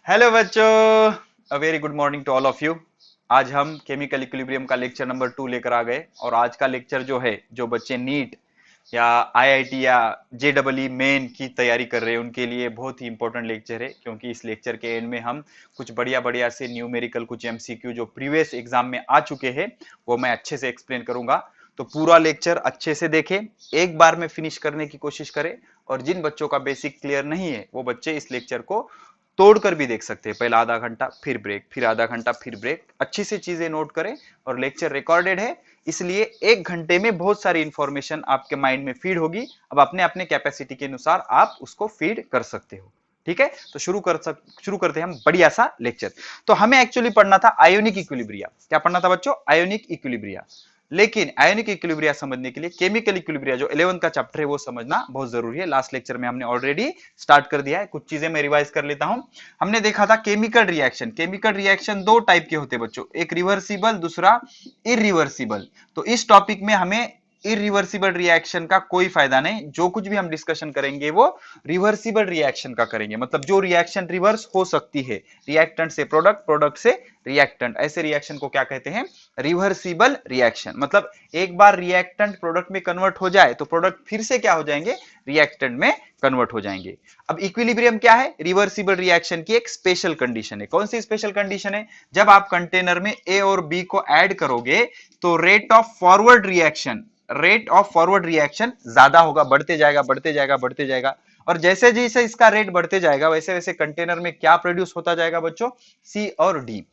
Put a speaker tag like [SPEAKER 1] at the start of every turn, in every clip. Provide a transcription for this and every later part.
[SPEAKER 1] Hello बच्चों, a very good morning to all of you. आज हम केमिकल इक्विलिब्रियम का लेक्चर नंबर 2 लेकर आ गए और आज का लेक्चर जो है, जो बच्चे नीट या आईआईटी या जेडबलई मेन की तैयारी कर रहे हैं उनके लिए बहुत ही इंपॉर्टेंट लेक्चर है, क्योंकि इस लेक्चर के एंड में हम कुछ बढ़िया बढ़िया से न्यूमेरिकल, कुछ एमसीक्यू जो प्रीवियस एग्जाम में आ चुके हैं वो मैं अच्छे से एक्सप्लेन करूंगा। तो पूरा लेक्चर अच्छे से देखें, एक बार में फिनिश करने की कोशिश करें। और जिन बच्चों का बेसिक क्लियर नहीं है वो बच्चे इस लेक्चर को तोड़कर भी देख सकते हैं। पहला आधा घंटा, फिर ब्रेक, फिर आधा घंटा, फिर ब्रेक। अच्छी से चीजें नोट करें। और लेक्चर रिकॉर्डेड है, इसलिए एक घंटे में बहुत सारी इंफॉर्मेशन आपके माइंड में फीड होगी। अब अपने अपने कैपेसिटी के अनुसार आप उसको फीड कर सकते हो। ठीक है, तो शुरू करते हैं हम बढ़िया सा लेक्चर। तो हमें एक्चुअली पढ़ना था आयोनिक इक्विलिब्रिया। क्या पढ़ना था बच्चों? Ionic equilibria. लेकिन आयोनिक इक्विलिब्रिया समझने के लिए केमिकल इक्विलिब्रिया जो 11th का चैप्टर है वो समझना बहुत जरूरी है। लास्ट लेक्चर में हमने ऑलरेडी स्टार्ट कर दिया है। कुछ चीजें मैं रिवाइज कर लेता हूं। हमने देखा था केमिकल रिएक्शन। केमिकल रिएक्शन दो टाइप के होते हैं बच्चों, एक रिवर्सिबल, दूसरा इरिवर्सिबल। तो इस टॉपिक में हमें इरिवर्सिबल रिएक्शन का कोई फायदा नहीं। जो कुछ भी हम डिस्कशन करेंगे वो रिवर्सिबल रिएक्शन का करेंगे, मतलब जो रिएक्शन रिवर्स हो सकती है, रिएक्टेंट से प्रोडक्ट, प्रोडक्ट से रिएक्टेंट, ऐसे रिएक्शन को क्या कहते हैं? Reversible reaction. मतलब एक बार रिएक्टेंट प्रोडक्ट में कन्वर्ट हो जाए तो प्रोडक्ट फिर से क्या हो जाएंगे? रिएक्टेंट में कन्वर्ट हो जाएंगे। अब इक्विलिब्रियम क्या है? रिवर्सिबल रिएक्शन की एक स्पेशल कंडीशन है। कौन सी स्पेशल कंडीशन है? जब आप कंटेनर में ए और बी को ऐड करोगे तो रेट ऑफ फॉरवर्ड रिएक्शन ज्यादा होगा, बढ़ते जाएगा, बढ़ते जाएगा, बढ़ते जाएगा। और जैसे जैसे इसका रेट बढ़ते जाएगा वैसे वैसे कंटेनर में क्या प्रोड्यूस होता जाएगा बच्चों? सी और डी।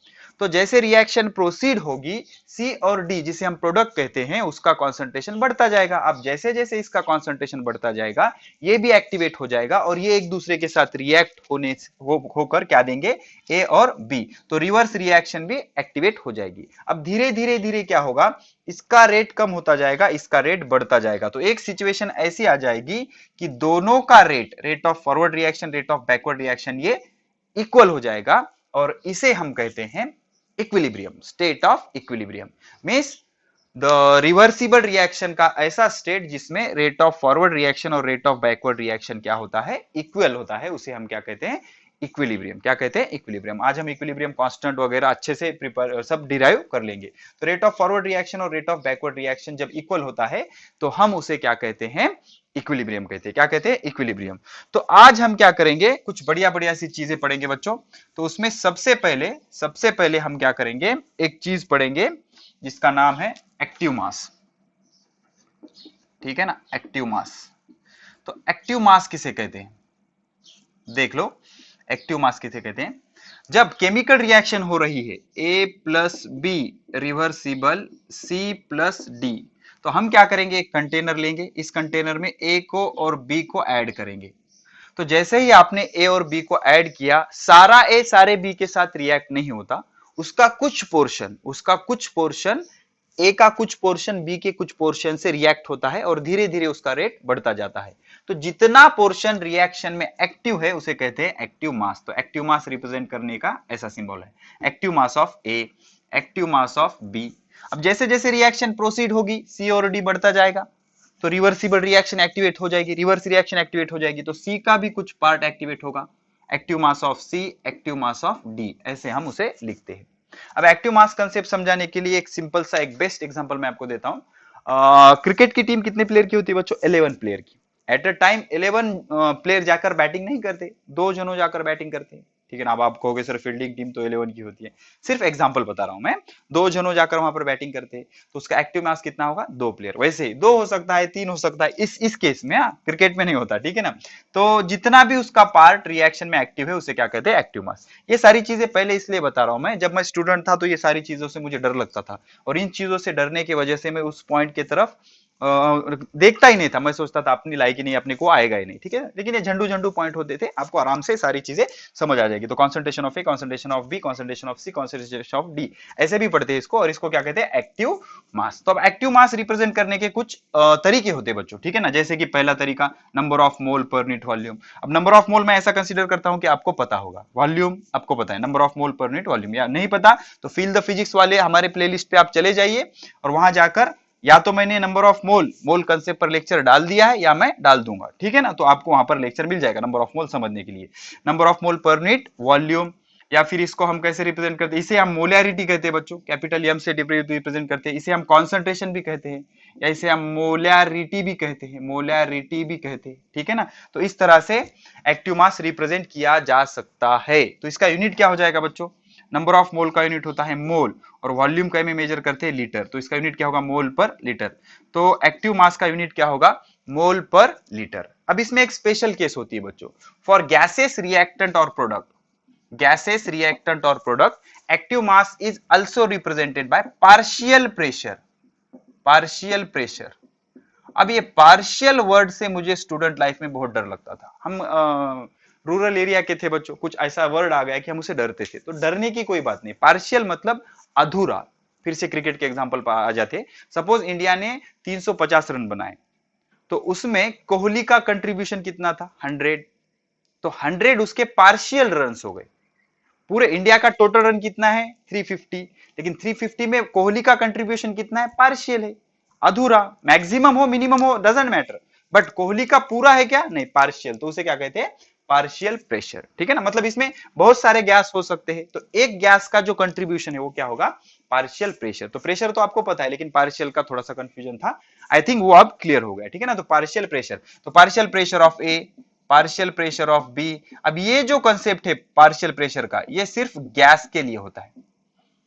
[SPEAKER 1] तो जैसे रिएक्शन प्रोसीड होगी, सी और डी जिसे हम प्रोडक्ट कहते हैं उसका कॉन्सेंट्रेशन बढ़ता जाएगा। अब जैसे जैसे इसका कॉन्सेंट्रेशन बढ़ता जाएगा ये भी एक्टिवेट हो जाएगा और ये एक दूसरे के साथ रिएक्ट होकर क्या देंगे? ए और बी। तो रिवर्स रिएक्शन भी एक्टिवेट हो जाएगी। अब धीरे धीरे धीरे क्या होगा? इसका रेट कम होता जाएगा, इसका रेट बढ़ता जाएगा। तो एक सिचुएशन ऐसी आ जाएगी कि दोनों का rate of forward reaction, rate of backward reaction ये इक्वल हो जाएगा और इसे हम कहते हैं equilibrium, state of equilibrium. Means the reversible reaction का ऐसा स्टेट जिसमें रेट ऑफ फॉरवर्ड रिएक्शन और रेट ऑफ बैकवर्ड रिएक्शन क्या होता है? इक्वल होता है। उसे हम क्या कहते हैं? इक्विलिब्रियम। क्या कहते हैं? इक्विलिब्रियम। आज हम इक्विलिब्रियम कांस्टेंट वगैरह अच्छे से प्रिपेयर सब डिराइव कर लेंगे। तो रेट ऑफ फॉरवर्ड रिएक्शन और रेट ऑफ बैकवर्ड रिएक्शन जब इक्वल होता है तो हम उसे क्या कहते हैं? इक्विलिब्रियम कहते हैं। क्या कहते हैं? इक्विलिब्रियम। तो आज हम क्या करेंगे? कुछ बढ़िया बढ़िया सी चीजें पढ़ेंगे बच्चों। तो उसमें सबसे पहले हम क्या करेंगे? एक चीज पढ़ेंगे जिसका नाम है एक्टिव मास। ठीक है ना? Active mass. तो एक्टिव मास किसे कहते हैं? देख लो, एक्टिव मास किसे कहते हैं? जब केमिकल रिएक्शन हो रही है A plus B reversible C plus D, तो हम क्या करेंगे? एक कंटेनर लेंगे, इस कंटेनर में ए को और बी को ऐड करेंगे। तो जैसे ही आपने ए और बी को ऐड किया, सारा ए सारे बी के साथ रिएक्ट नहीं होता, उसका कुछ पोर्शन ए का कुछ पोर्शन बी के कुछ पोर्शन से रिएक्ट होता है और धीरे धीरे उसका रेट बढ़ता जाता है। तो जितना पोर्शन रिएक्शन में एक्टिव है उसे कहते हैं एक्टिव मास। तो एक्टिव मास रिप्रेजेंट करने का ऐसा सिंबल है, active mass of A, active mass of B. अब जैसे जैसे रिएक्शन प्रोसीड होगी सी और डी बढ़ता जाएगा तो रिवर्सिबल रिएक्शन एक्टिवेट हो जाएगी, रिवर्स रिएक्शन एक्टिवेट हो जाएगी तो सी का भी कुछ पार्ट एक्टिवेट होगा। Active mass of C, active mass of D, ऐसे हम उसे लिखते हैं। अब एक्टिव मास कंसेप्ट समझाने के लिए एक सिंपल सा एक बेस्ट एग्जांपल मैं आपको देता हूं। क्रिकेट की टीम कितने प्लेयर की होती है बच्चों? 11 प्लेयर की। एट अ टाइम 11 प्लेयर जाकर बैटिंग नहीं करते, दो जनों जाकर बैटिंग करते हैं। ठीक है ना? अब आप कहोगे सर फील्डिंग टीम तो 11 की होती है। सिर्फ एग्जांपल बता रहा हूं मैं। दो जनों जाकर वहां पर बैटिंग करते हैं तो उसका एक्टिव मास कितना होगा? 2 प्लेयर। वैसे ही 2 हो सकता है, 3 हो सकता है, इस केस में क्रिकेट में नहीं होता। ठीक है ना? तो जितना भी उसका पार्ट रिएक्शन में एक्टिव है उसे क्या कहते हैं? Active mass. ये सारी चीजें पहले इसलिए बता रहा हूं मैं, जब मैं स्टूडेंट था तो ये सारी चीजों से मुझे डर लगता था और इन चीजों से डरने की वजह से मैं उस पॉइंट की तरफ देखता ही नहीं था। मैं सोचता था अपनी लाइक ही नहीं, अपने को आएगा ही नहीं। ठीक है? लेकिन ये झंडू झंडू पॉइंट होते थे, आपको आराम से सारी चीजें समझ आ जाएगी। तो concentration of A, concentration of B, concentration of C, concentration of D, ऐसे भी पढ़ते हैं इसको। और इसको क्या कहते हैं? Active mass. तो अब एक्टिव मास रिप्रेजेंट करने के कुछ तरीके होते हैं बच्चों। ठीक है ना? जैसे कि पहला तरीका number of mole per unit volume. अब नंबर ऑफ मोल मैं ऐसा कंसीडर करता हूं कि आपको पता होगा, वॉल्यूम आपको पता है, number of mole per unit volume. या नहीं पता तो फील द फिजिक्स वाले हमारे प्लेलिस्ट पे आप चले जाइए और वहां जाकर या तो मैंने नंबर ऑफ मोल कंसेप्ट पर लेक्चर डाल दिया है या मैं डाल दूंगा। ठीक है ना? तो आपको वहां पर लेक्चर मिल जाएगा नंबर ऑफ मोल समझने के लिए। Number of mole per unit volume, या फिर इसको हम कैसे रिप्रेजेंट करते हैं, इसे हम मोलैरिटी कहते हैं बच्चों, कैपिटल एम से रिप्रेजेंट करते हैं। इसे हम कॉन्सेंट्रेशन भी कहते हैं, या इसे हम मोलैरिटी भी कहते हैं, मोलैरिटी भी कहते हैं, ठीक है ना। तो इस तरह से एक्टिव मास रिप्रेजेंट किया जा सकता है। तो इसका यूनिट क्या हो जाएगा बच्चों, नंबर ऑफ मोल का यूनिट होता है मोल, और वॉल्यूम का में मेजर करते हैं लीटर, तो इसका यूनिट क्या होगा, मोल पर लीटर। तो एक्टिव मास का यूनिट क्या होगा, मोल पर लीटर। अब इसमें एक स्पेशल केस होती है बच्चों, फॉर गैसेस रिएक्टेंट और product, gases reactant or product active mass is also represented by partial pressure, partial pressure। अब ये पार्शियल वर्ड से मुझे स्टूडेंट लाइफ में बहुत डर लगता था। हम रूरल एरिया के थे बच्चों, कुछ ऐसा वर्ड आ गया कि हम उसे डरते थे। तो डरने की कोई बात नहीं, पार्शियल मतलब अधूरा। फिर से क्रिकेट के एग्जांपल पर आ जाते, सपोज इंडिया ने 350 रन बनाए, तो उसमें कोहली का कंट्रीब्यूशन कितना था, 100, तो 100 उसके पार्शियल रन हो गए। पूरे इंडिया का टोटल रन कितना है, 350, लेकिन 350 में कोहली का कंट्रीब्यूशन कितना है, पार्शियल है, अधूरा। मैक्सिमम हो मिनिमम हो डजंट मैटर, बट कोहली का पूरा है क्या, नहीं, पार्शियल। तो उसे क्या कहते हैं, पार्शियल प्रेशर, ठीक है ना। मतलब इसमें बहुत सारे गैस हो सकते हैं, तो एक गैस का जो कंट्रीब्यूशन है वो क्या होगा, पार्शियल प्रेशर। तो प्रेशर तो आपको पता है, लेकिन पार्शियल का थोड़ा सा कंफ्यूजन था, आई थिंक वो अब क्लियर हो गया, ठीक है ना। तो पार्शियल प्रेशर, तो partial pressure of A, partial pressure of B. अब ये जो कंसेप्ट है पार्शियल प्रेशर का, ये सिर्फ गैस के लिए होता है।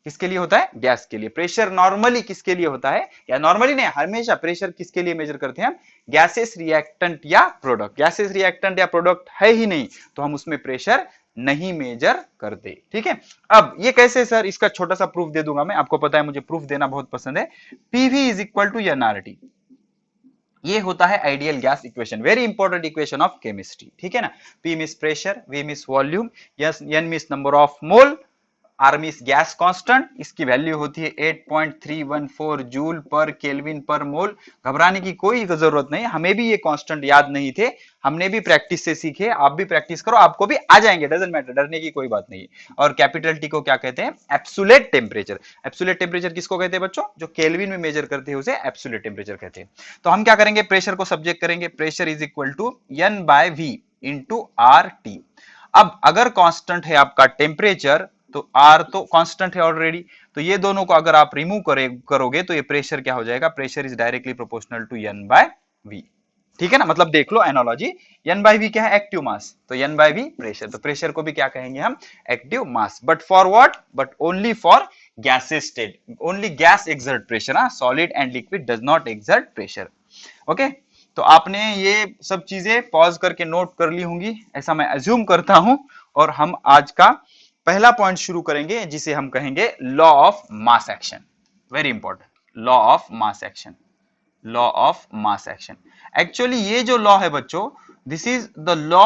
[SPEAKER 1] किसके लिए होता है, गैस के लिए। प्रेशर नॉर्मली किसके लिए होता है, या नॉर्मली नहीं, हमेशा प्रेशर किसके लिए मेजर करते हैं हम, गैसेस रिएक्टेंट या प्रोडक्ट। गैसेस रिएक्टेंट या प्रोडक्ट है ही नहीं तो हम उसमें प्रेशर नहीं मेजर करते, ठीक है। अब ये कैसे सर, इसका छोटा सा प्रूफ दे दूंगा मैं, आपको पता है मुझे प्रूफ देना बहुत पसंद है। PV is equal to nRT, ये होता है ideal gas equation, very important equation of chemistry, ठीक है ना। P means pressure, V means volume, N means number of mole, R means gas constant, इसकी वैल्यू होती है 8.314 जूल पर केल्विन पर मोल। घबराने की कोई जरूरत नहीं, हमें भी ये कांस्टेंट याद नहीं थे, हमने भी प्रैक्टिस से सीखे, आप भी प्रैक्टिस करो, आपको भी आ जाएंगे, डजंट मैटर, डरने की कोई बात नहीं। और कैपिटल टी को क्या कहते हैं, एब्सोल्यूट टेम्परेचर। एब्सोल्यूट टेम्परेचर किसको कहते हैं बच्चों, जो केल्विन में मेजर करते हैं उसे एब्सोल्यूट टेम्परेचर कहते हैं। तो हम क्या करेंगे, प्रेशर को सब्जेक्ट करेंगे, pressure is equal to N by V into R T. अब अगर कांस्टेंट है आपका टेम्परेचर, तो R तो कांस्टेंट है ऑलरेडी, तो ये दोनों को अगर आप रिमूव करोगे तो ये प्रेशर क्या हो जाएगा, pressure is directly proportional to N by V, ठीक है ना। मतलब देख लो एनालॉजी, N बाय V क्या है, एक्टिव मास, तो N बाय V प्रेशर, तो प्रेशर को भी क्या कहेंगे हम, active mass. But for what, but only for gases state, only gas exert pressure, solid and liquid does not exert pressure, okay. तो आपने ये सब चीजें पॉज करके नोट कर ली होंगी, ऐसा मैं अज्यूम करता हूं। और हम आज का पहला पॉइंट शुरू करेंगे, जिसे हम कहेंगे law of mass action. Very important, law of mass action, law of mass action. Actually ये जो लॉ है बच्चों, this is the law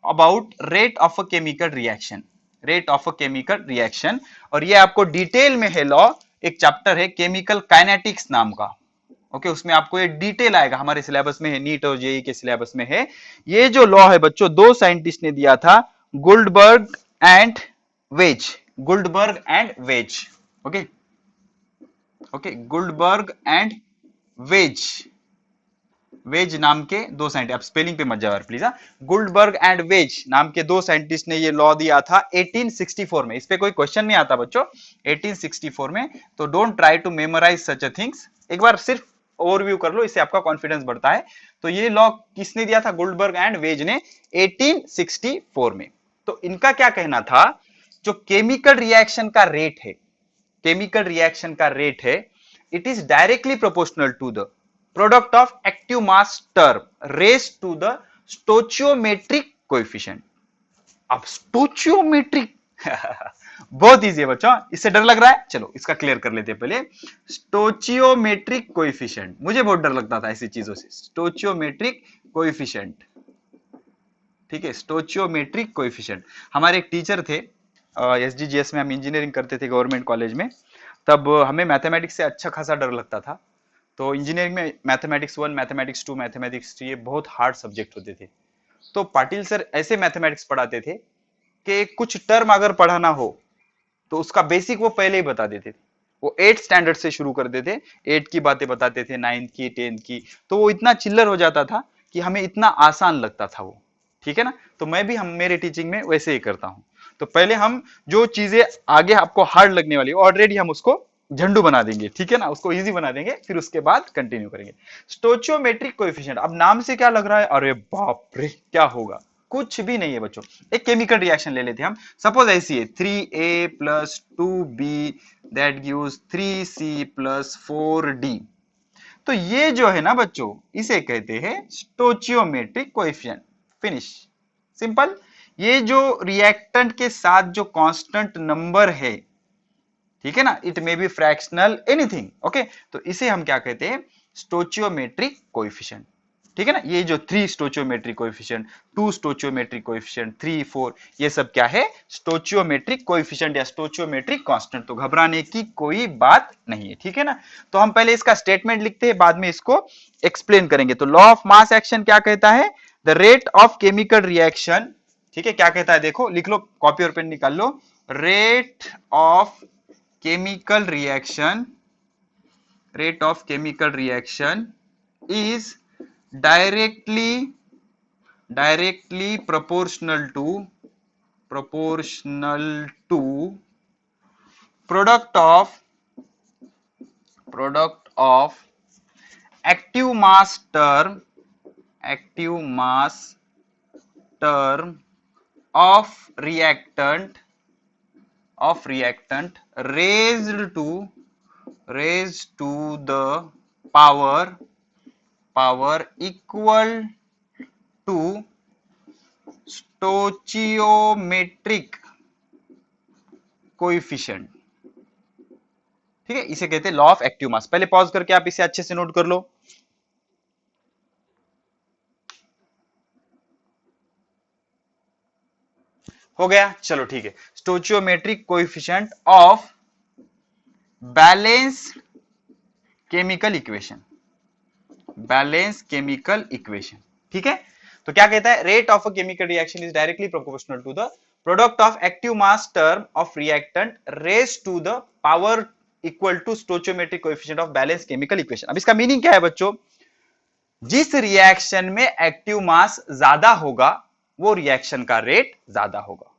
[SPEAKER 1] about rate of a chemical reaction, rate of a chemical reaction. और ये आपको detail में है law, एक चैप्टर है केमिकल काइनेटिक्स नाम का, ओके उसमें आपको ये डिटेल आएगा, हमारे सिलेबस में है, नीट और जेई के सिलेबस में है। ये जो लॉ है बच्चों, दो साइंटिस्ट ने दिया था, Guldberg and Waage, Guldberg and Waage, okay okay, Guldberg and Waage, Waage नाम के दो साइंटिस्ट, अब स्पेलिंग पे मत जाओ प्लीज। गुल्डबर्ग एंड वेज नाम के दो साइंटिस्ट ने ये लॉ दिया था 1864 में। इस पे कोई क्वेश्चन नहीं आता बच्चों, 1864 में। तो don't try to memorize such a things, एक बार सिर्फ ओवरव्यू कर लो, इससे आपका कॉन्फिडेंस बढ़ता है। तो ये लॉ किसने दिया था, गुल्डबर्ग एंड वेज ने 1864 में। तो इनका क्या कहना था, जो केमिकल रिएक्शन का रेट है, केमिकल रिएक्शन का रेट है, it is directly proportional to the product of active mass term raised to the stoichiometric coefficient. अब स्टोचियोमेट्रिक बहुत इजी है बच्चों, इससे डर लग रहा है, चलो इसका क्लियर कर लेते हैं पहले। स्टोचियोमेट्रिक कोएफिशिएंट, मुझे बहुत डर लगता था ऐसी चीजों से, स्टोचियोमेट्रिक कोएफिशिएंट, ठीक है, स्टोचियोमेट्रिक कोएफिशिएंट। हमारे एक टीचर थे, एसडीजीएस में हम इंजीनियरिंग करते थे गवर्नमेंट कॉलेज में, तब हमें मैथमेटिक्स से अच्छा खासा डर लगता था। तो इंजीनियरिंग में मैथमेटिक्स 1, मैथमेटिक्स 2, मैथमेटिक्स 3 ये बहुत हार्ड सब्जेक्ट होते थे। तो पाटिल सर ऐसे मैथमेटिक्स पढ़ाते थे कि कुछ टर्म अगर पढ़ाना हो तो उसका बेसिक वो पहले ही बता देते थे। वो 8 स्टैंडर्ड से शुरू कर देते, 8 की बातें बताते थे, 9th की, 10th की, तो वो इतना चिल्लर हो जाता था कि हमें इतना आसान लगता था वो, ठीक है ना। तो मैं भी हम मेरे टीचिंग में वैसे ही करता हूं। तो पहले हम जो चीजें आगे आपको हार्ड लगने वाली ऑलरेडी हम उसको झंडू बना देंगे, ठीक है ना, उसको इजी बना देंगे, फिर उसके बाद कंटिन्यू करेंगे। स्टोचियोमेट्रिक कोएफिशिएंट, अब नाम से क्या लग रहा है, अरे बाप रे क्या होगा, कुछ भी नहीं है बच्चों। एक केमिकल रिएक्शन ले लेते हैं हम, सपोज ऐसी है 3A plus 2B that gives 3C plus 4D। तो ये जो है ना बच्चों, इसे कहते हैं स्टोचियोमेट्रिक कोएफिशिएंट। Finish, simple. ये जो रिएक्टेंट के साथ जो कांस्टेंट नंबर है, ठीक है ना, it may be fractional anything, okay, तो इसे हम क्या कहते हैं, स्टोचियोमेट्रिक कोएफिशिएंट, ठीक है ना। ये जो 3 स्टोचियोमेट्रिक कोएफिशिएंट, 2 स्टोचियोमेट्रिक कोएफिशिएंट, 3 4, ये सब क्या है, स्टोचियोमेट्रिक कोएफिशिएंट या स्टोचियोमेट्रिक कांस्टेंट। तो घबराने की कोई बात नहीं है, ठीक है ना। तो हम पहले इसका स्टेटमेंट लिखते हैं, बाद में इसको एक्सप्लेन करेंगे। तो लॉ ऑफ मास एक्शन क्या कहता है, the rate of chemical reaction, ठीक है, क्या कहता है देखो, लिख लो, कॉपी और पेन निकाल लो। Rate of chemical reaction, rate of chemical reaction is directly proportional to product of active mass term of reactant raised to the power equal to stoichiometric coefficient, ठीक है, इसे कहते हैं लॉ ऑफ एक्टिव मास। पहले pause करके आप इसे अच्छे से नोट कर लो। हो गया, चलो ठीक है। Stoichiometric coefficient of balance chemical equation, ठीक है। तो क्या कहता है, rate of a chemical reaction is directly proportional to the product of active mass term of reactant raised to the power equal to stoichiometric coefficient of balance chemical equation. अब इसका meaning क्या है बच्चों, जिस रिएक्शन में active mass ज्यादा होगा वो रिएक्शन का रेट ज्यादा होगा।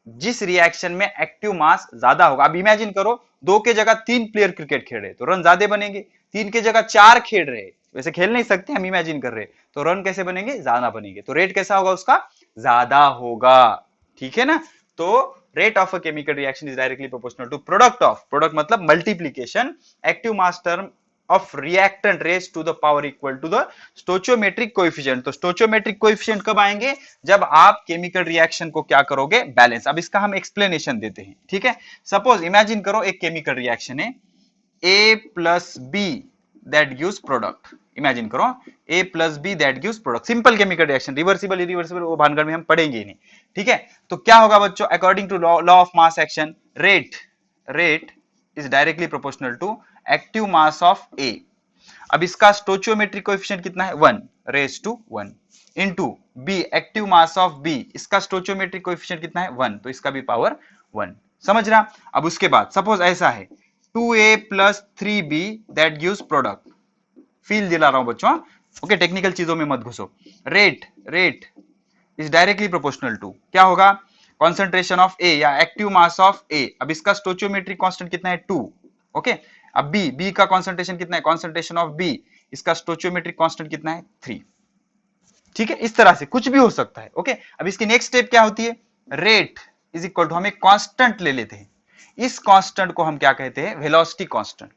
[SPEAKER 1] जिस रिएक्शन में एक्टिव मास ज्यादा होगा, अब इमेजिन करो 2 के जगह 3 प्लेयर क्रिकेट खेल रहे तो रन ज्यादा बनेंगे, 3 के जगह 4 खेल रहे, वैसे खेल नहीं सकते, हम इमेजिन कर रहे, तो रन कैसे बनेंगे, ज्यादा बनेंगे, तो रेट कैसा होगा उसका, ज्यादा होगा, ठीक है ना। तो rate of a chemical reaction is directly proportional to product मतलब multiplication active mass term of reactant raised to the power equal to the stoichiometric coefficient। तो stoichiometric coefficient कब आएंगे, जब आप केमिकल रिएक्शन को क्या करोगे, बैलेंस। अब इसका हम एक्सप्लेनेशन देते हैं, ठीक है। सपोज इमेजिन करो एक केमिकल रिएक्शन है A plus B that gives product, imagine करो A plus B that gives product, simple chemical reaction, reversible irreversible वो भानगढ़ में हम पढ़ेंगे ही नहीं, ठीक है। तो क्या होगा बच्चों, according to law of mass action, rate is directly proportional to active mass of A। अब इसका स्टोचियोमेट्रिक कोएफिशिएंट कितना है, 1 raise to 1 into B active mass of B, इसका स्टोचियोमेट्रिक कोएफिशिएंट कितना है, 1, तो इसका भी पावर 1, समझ रहा। अब उसके बाद सपोज ऐसा है 2A plus 3B that gives product, feel दिला रहा हूं बच्चों, ओके, टेक्निकल चीजों में मत घुसो। Rate is directly proportional to, क्या होगा, कॉन्सेंट्रेशन ऑफ A या एक्टिव मास ऑफ A। अब इसका स्टोचियोमेट्रिक कांस्टेंट कितना है, 2, ओके। अब B का कॉन्सेंट्रेशन कितना है, कॉन्सेंट्रेशन ऑफ B, इसका स्टोचियोमेट्रिक कांस्टेंट कितना है, 3, ठीक है। इस तरह से कुछ भी हो सकता है, ओके। अब इसकी नेक्स्ट स्टेप क्या होती है, रेट इज इक्वल टू, हम एक कांस्टेंट ले लेते हैं, इस कांस्टेंट को हम क्या कहते हैं, वेलोसिटी कांस्टेंट,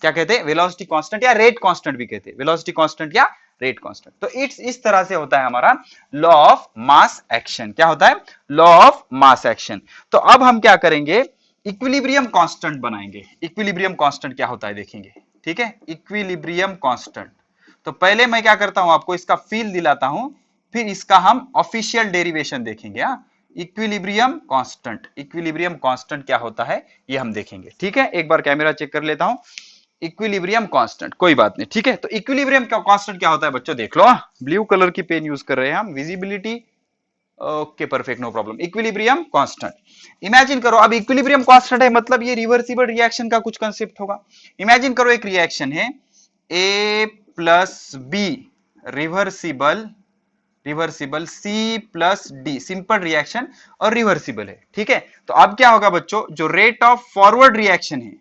[SPEAKER 1] क्या कहते हैं, वेलोसिटी कांस्टेंट या रेट कांस्टेंट भी कहते हैं, वेलोसिटी कांस्टेंट या रेट कांस्टेंट। तो इस तरह से होता है हमारा लॉ ऑफ मास एक्शन, क्या होता है, लॉ ऑफ मास एक्शन। तो अब हम क्या करेंगे, इक्विलिब्रियम कांस्टेंट बनाएंगे। इक्विलिब्रियम कांस्टेंट क्या होता है देखेंगे, ठीक है, इक्विलिब्रियम कांस्टेंट। तो पहले मैं क्या करता हूं, आपको इसका फील दिलाता हूं, फिर इसका हम ऑफिशियल डेरिवेशन देखेंगे। इक्विलिब्रियम कांस्टेंट क्या होता है ये हम देखेंगे, ठीक है। एक बार कैमरा चेक कर लेता हूं, इक्विलिब्रियम कांस्टेंट, कोई बात नहीं, ठीक है। तो इक्विलिब्रियम कांस्टेंट क्या होता है बच्चों, देख लो, ब्लू कलर की पेन यूज कर रहे हैं हम, visibility okay, perfect, no problem. Equilibrium constant, imagine करो, अब इक्विलिब्रियम कांस्टेंट है मतलब ये रिवर्सिबल रिएक्शन का कुछ कंसेप्ट होगा। इमेजिन करो एक रिएक्शन है A plus B, reversible reversible, C plus D simple reaction और रिवर्सिबल है, ठीक है। तो अब क्या होगा बच्चों, जो रेट ऑफ फॉरवर्ड रिएक्शन है,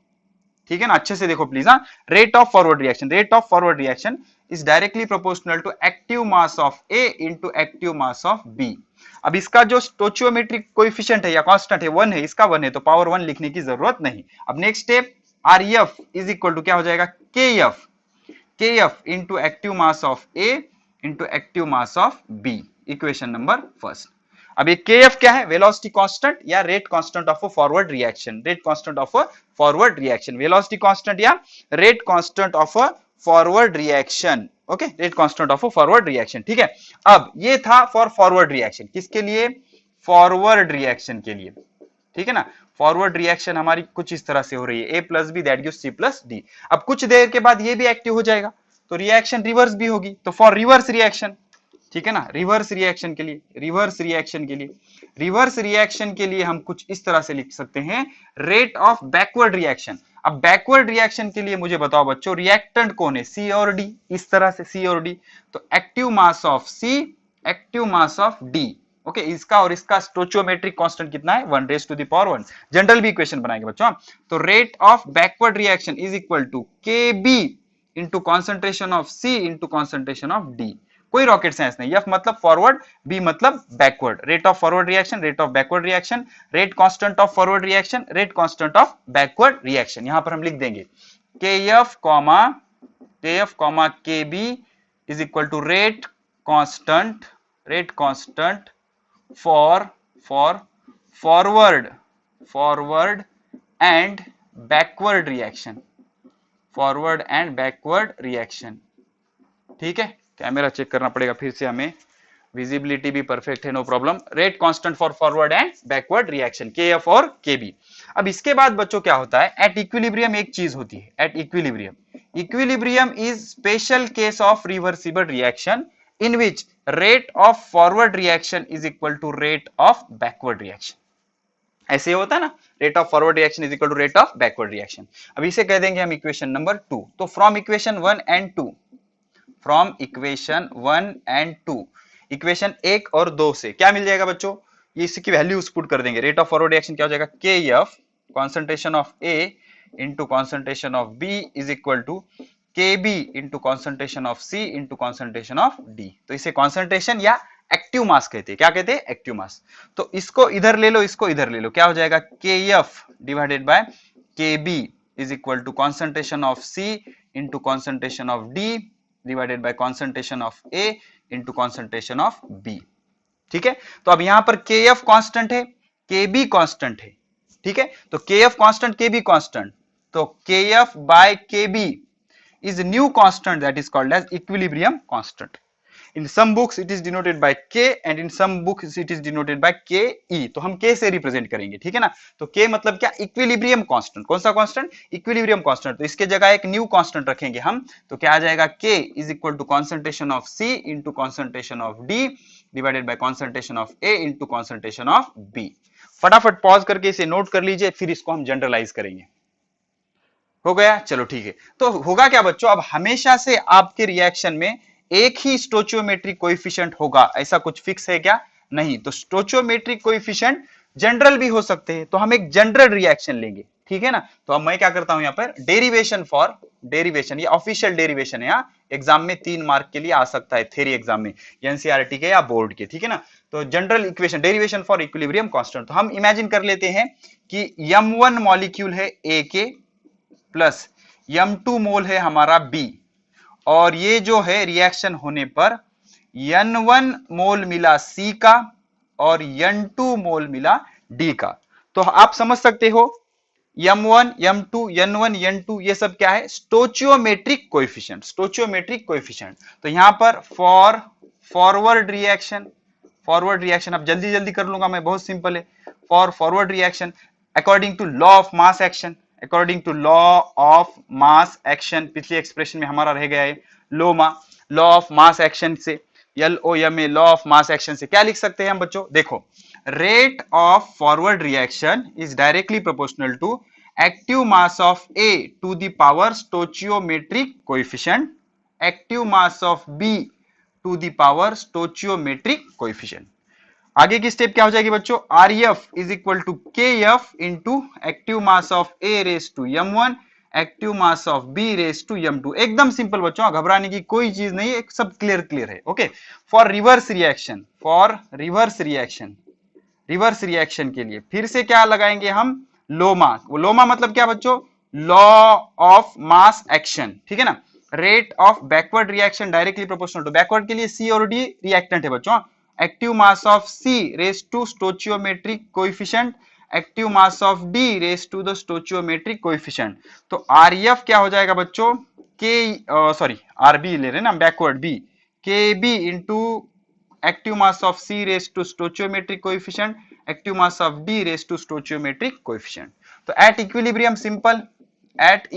[SPEAKER 1] ठीक है ना, अच्छे से देखो प्लीज, हाँ, rate of forward reaction is directly proportional to active mass of A into active mass of B. अब इसका जो स्टोचियोमेट्रिक कोएफिशिएंट है या कांस्टेंट है 1 है, इसका 1 है, तो पावर 1 लिखने की जरूरत नहीं। अब next step, R F is equal to क्या हो जाएगा, K F into active mass of A into active mass of B, equation number first. अब ये KF क्या है, वेलोसिटी कांस्टेंट या rate constant of a forward reaction, rate constant of a forward reaction, velocity constant या rate constant of a forward reaction, okay, rate constant of a forward reaction, ठीक है। अब ये था फॉर फॉरवर्ड रिएक्शन, किसके लिए, forward reaction के लिए, ठीक है ना। फॉरवर्ड रिएक्शन हमारी कुछ इस तरह से हो रही है, A plus B that gives C plus D. अब कुछ देर के बाद ये भी एक्टिव हो जाएगा, तो रिएक्शन रिवर्स भी होगी, तो फॉर रिवर्स रिएक्शन, ठीक है ना, रिवर्स रिएक्शन के लिए हम कुछ इस तरह से लिख सकते हैं, रेट ऑफ बैकवर्ड रिएक्शन। अब बैकवर्ड रिएक्शन के लिए मुझे बताओ बच्चों, रिएक्टेंट कौन है, सी और डी, इस तरह से सी और डी, तो active mass of C, active mass of D, okay, इसका और इसका स्टोचियोमेट्रिक कांस्टेंट कितना है, 1 raise to the power 1। General भी इक्वेशन बनाएंगे बच्चों, तो rate of backward reaction is equal to K B into concentration of C into concentration of D. कोई रॉकेट साइंस नहीं, एफ मतलब फॉरवर्ड, बी मतलब backward, rate of forward reaction, rate of backward reaction, rate constant of forward reaction, rate constant of backward reaction. यहां पर हम लिख देंगे K F comma K B is equal to rate constant for forward and backward reaction, ठीक है। Camera check करना पड़ेगा फिर से हमें, विजिबिलिटी भी परफेक्ट है, no problem. Rate constant for forward and backward reaction, K F और के बी। अब इसके बाद बच्चों क्या होता है, एट इक्विलिब्रियम एक चीज होती है, at equilibrium is special case of reversible reaction in which rate of forward reaction is equal to rate of backward reaction. ऐसे होता है ना, rate of forward reaction is equal to rate of backward reaction. अब इसे कह देंगे हम equation number 2। तो from equation 1 and 2, from equation 1 and 2, equation 1 और 2 से क्या मिल जाएगा बच्चों, ये इसकी वैल्यूज पुट कर देंगे। रेट ऑफ फॉरवर्ड रिएक्शन क्या हो जाएगा, K F concentration of A into concentration of B is equal to K B into concentration of C into concentration of D. तो इसे कॉन्सेंट्रेशन या एक्टिव मास कहते हैं, क्या कहते हैं, एक्टिव मास। तो इसको इधर ले लो, इसको इधर ले लो, क्या हो जाएगा, K F divided by K B is equal to concentration of C into concentration of D divided by concentration of A into concentration of B, ठीक है। तो अब यहां पर के एफ कॉन्स्टेंट है, के बी कॉन्स्टेंट है, ठीक है। तो के एफ कॉन्स्टेंट, के बी कॉन्स्टेंट, तो के F bye K B is new constant that is called as equilibrium constant. In some books it is denoted by K and in some books it is denoted by KE. तो हम K से represent करेंगे, ठीक है ना। तो K मतलब क्या, इक्विलिब्रियम कांस्टेंट। कौन सा कांस्टेंट, इक्विलिब्रियम कांस्टेंट। तो इसके जगह एक न्यू कांस्टेंट रखेंगे हम, तो क्या आ जाएगा, K is equal to concentration of C into concentration of D divided by concentration of A into concentration of B। फटाफट पॉज करके इसे नोट कर लीजिए, फिर इसको हम जनरलाइज करेंगे। हो गया, चलो ठीक है। तो होगा क्या बच्चों, अब हमेशा से आपके रिएक्शन में एक ही स्टोचियोमेट्रिक कोएफिशिएंट होगा, ऐसा कुछ फिक्स है क्या, नहीं। तो स्टोचियोमेट्रिक कोएफिशिएंट जनरल भी हो सकते हैं, तो हम एक जनरल रिएक्शन लेंगे, ठीक है ना। तो अब मैं क्या करता हूं, यहाँ पर डेरिवेशन, ये ऑफिशियल डेरिवेशन है, यहाँ एग्जाम में 3 मार्क के लिए आ सकता है, थ्योरी एग्जाम में, एनसीईआरटी के या बोर्ड के, ठीक है ना। तो general equation, derivation for equilibrium constant. तो हम इमेजिन कर लेते हैं कि M1 मॉलिक्यूल है A के प्लस M2 मोल है हमारा B, और ये जो है रिएक्शन होने पर N1 मोल मिला C का और N2 मोल मिला D का। तो आप समझ सकते हो M1, M2, N1, N2 ये सब क्या है, स्टोचियोमेट्रिक कोएफिशिएंट। तो यहां पर फॉर फॉरवर्ड रिएक्शन अब जल्दी जल्दी कर लूंगा मैं, बहुत सिंपल है। For forward reaction according to law of mass action, पिछली एक्सप्रेशन में हमारा रह गया है लॉ ऑफ मास एक्शन से, LOMA, law of mass action से क्या लिख सकते हैं हम बच्चों, देखो, rate of forward reaction is directly proportional to active mass of A to the power stoichiometric coefficient, active mass of B to the power stoichiometric coefficient. आगे की स्टेप क्या हो जाएगी बच्चों, RF is equal to KF into active mass of A raise to M1 active mass of B raise to M2। एकदम simple बच्चों, घबराने की कोई चीज नहीं है, सब क्लियर है। ओके, फॉर रिवर्स रिएक्शन के लिए फिर से क्या लगाएंगे हम, लोमा। लोमा मतलब क्या बच्चों, लॉ ऑफ मास एक्शन, ठीक है ना। Rate of backward reaction directly proportional to, backward के लिए C और D रिएक्टेंट है बच्चों। Active mass of C raise to stoichiometric coefficient, active mass of D raise to the stoichiometric coefficient. तो RF क्या हो जाएगा बच्चों, RB ले रहे हैं ना backward, B KB into active mass of C raise to stoichiometric coefficient, active mass of D raise to stoichiometric coefficient. तो at equilibrium simple, at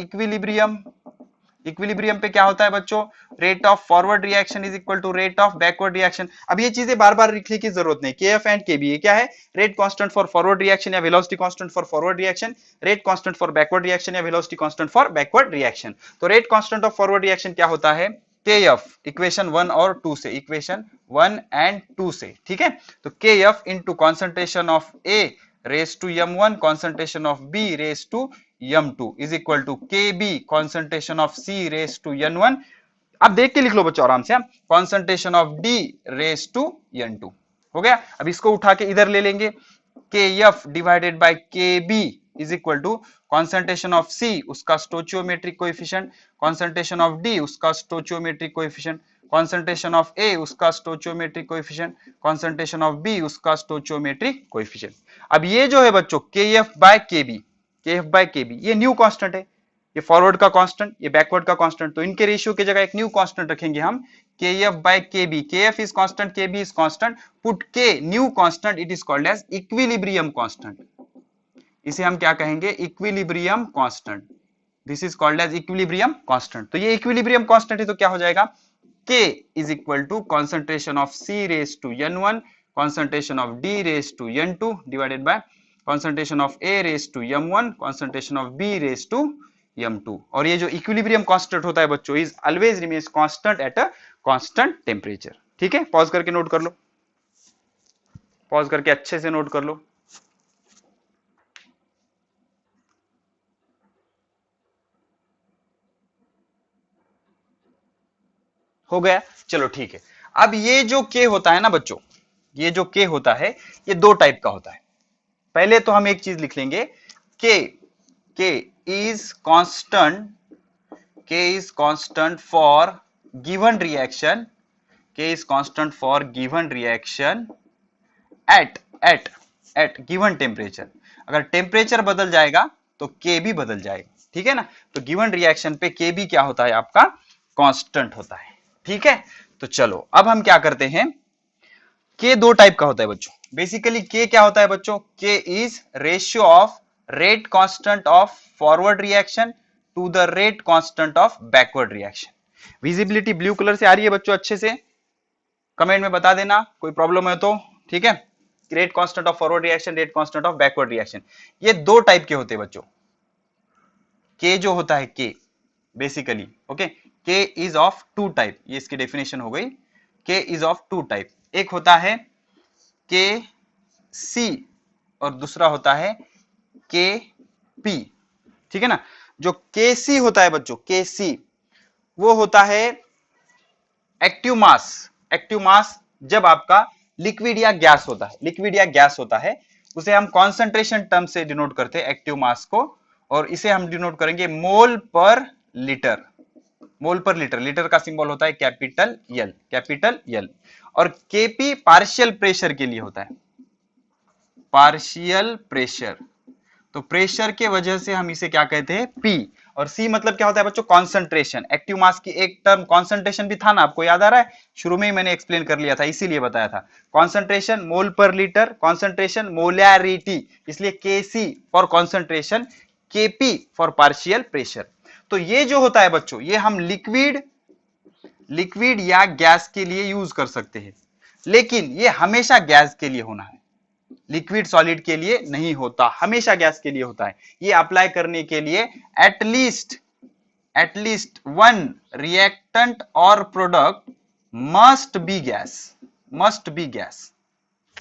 [SPEAKER 1] equilibrium पे क्या होता है बच्चों, rate of forward reaction is equal to rate of backward reaction. अब ये चीजें बार बार लिखने की जरूरत नहीं, KF एंड KB ये क्या है, rate constant for forward reaction या velocity constant for forward reaction, rate constant for backward reaction या velocity constant for backward reaction. तो rate constant of forward reaction क्या होता है, KF, इक्वेशन 1 और 2 से, इक्वेशन 1 एंड 2 से, ठीक है। तो KF into concentration of A raise to M1 concentration of B raise to M2 is equal to KB concentration of C raise to N1। अब देख के लिख लो बच्चों आराम से, concentration of D raise to N2 हो गया। अब इसको उठा के इधर ले लेंगे, KF divided by KB is equal to concentration of C उसका स्टोचियोमेट्रिक कोएफिशिएंट, concentration of D उसका स्टोचियोमेट्रिक कोएफिशिएंट, concentration of A उसका स्टोचियोमेट्रिक कोएफिशिएंट, concentration of B उसका स्टोचियोमेट्रिक कोएफिशिएंट। अब ये जो है बच्चों KF बाय KB ये न्यू कांस्टेंट है, ये फॉरवर्ड का कांस्टेंट, ये बैकवर्ड का कांस्टेंट। तो इनके रेशियो की जगह एक न्यू कांस्टेंट रखेंगे हम, KF by KB। KF is constant, KB is constant, put K new constant, it is called as equilibrium constant. इसे हम क्या कहेंगे, equilibrium constant. This is called as equilibrium constant. तो ये इक्विलिब्रियम कांस्टेंट है, तो क्या हो जाएगा, K is equal to concentration of C raise to N1 concentration of D raised to N2 divided by concentration of A raised to M1 concentration of B raised to M2। और ये जो equilibrium constant होता है बच्चों, is always remains constant at a constant temperature. ठीक है, pause करके note कर लो, पॉज करके अच्छे से नोट कर लो। हो गया, चलो ठीक है। अब ये जो K होता है ना बच्चों, ये जो K होता है ये दो टाइप का होता है। पहले तो हम एक चीज लिख लेंगे, K is constant for given reaction, K is constant for given reaction at given temperature. अगर टेम्परेचर बदल जाएगा तो K भी बदल जाएगा, ठीक है ना। तो गिवन रिएक्शन पे K भी क्या होता है, आपका कांस्टेंट होता है, ठीक है। तो चलो अब हम क्या करते हैं, K दो टाइप का होता है बच्चों। बेसिकली K क्या होता है बच्चों, K is ratio of rate constant of forward reaction to the rate constant of backward reaction. Visibility blue colour से आ रही है बच्चों, अच्छे से कमेंट में बता देना कोई प्रॉब्लम है तो, ठीक है। Rate constant of forward reaction, rate constant of backward reaction, ये दो टाइप के होते हैं बच्चों। K जो होता है K basically, okay, K is of two type, ये इसकी डेफिनेशन हो गई। K is of two type, एक होता है KC और दूसरा होता है KP, ठीक है ना। जो KC होता है बच्चों, KC वो होता है एक्टिव मास जब आपका लिक्विड या गैस होता है, लिक्विड या गैस होता है, उसे हम कॉन्सेंट्रेशन टर्म से डिनोट करते हैं एक्टिव मास को, और इसे हम डिनोट करेंगे मोल पर लीटर। मोल पर लीटर, लीटर का सिंबल होता है कैपिटल L। और Kp पार्शियल प्रेशर के लिए होता है, पार्शियल प्रेशर। तो प्रेशर के वजह से हम इसे क्या कहते हैं, P। और C मतलब क्या होता है बच्चों, कॉन्सेंट्रेशन। एक्टिव मास की एक टर्म कॉन्सेंट्रेशन भी था ना, आपको याद आ रहा है, शुरू में ही मैंने एक्सप्लेन कर लिया था, इसीलिए बताया था। कॉन्सेंट्रेशन मोल पर लीटर, कॉन्सेंट्रेशन मोलैरिटी, इसलिए Kc for concentration, Kp for partial pressure. तो ये जो होता है बच्चों, ये हम लिक्विड या गैस के लिए यूज कर सकते हैं, लेकिन ये हमेशा गैस के लिए होना है, लिक्विड सॉलिड के लिए नहीं होता, हमेशा गैस के लिए होता है। ये अप्लाई करने के लिए एटलीस्ट वन रिएक्टेंट और product must be gas, must be gas,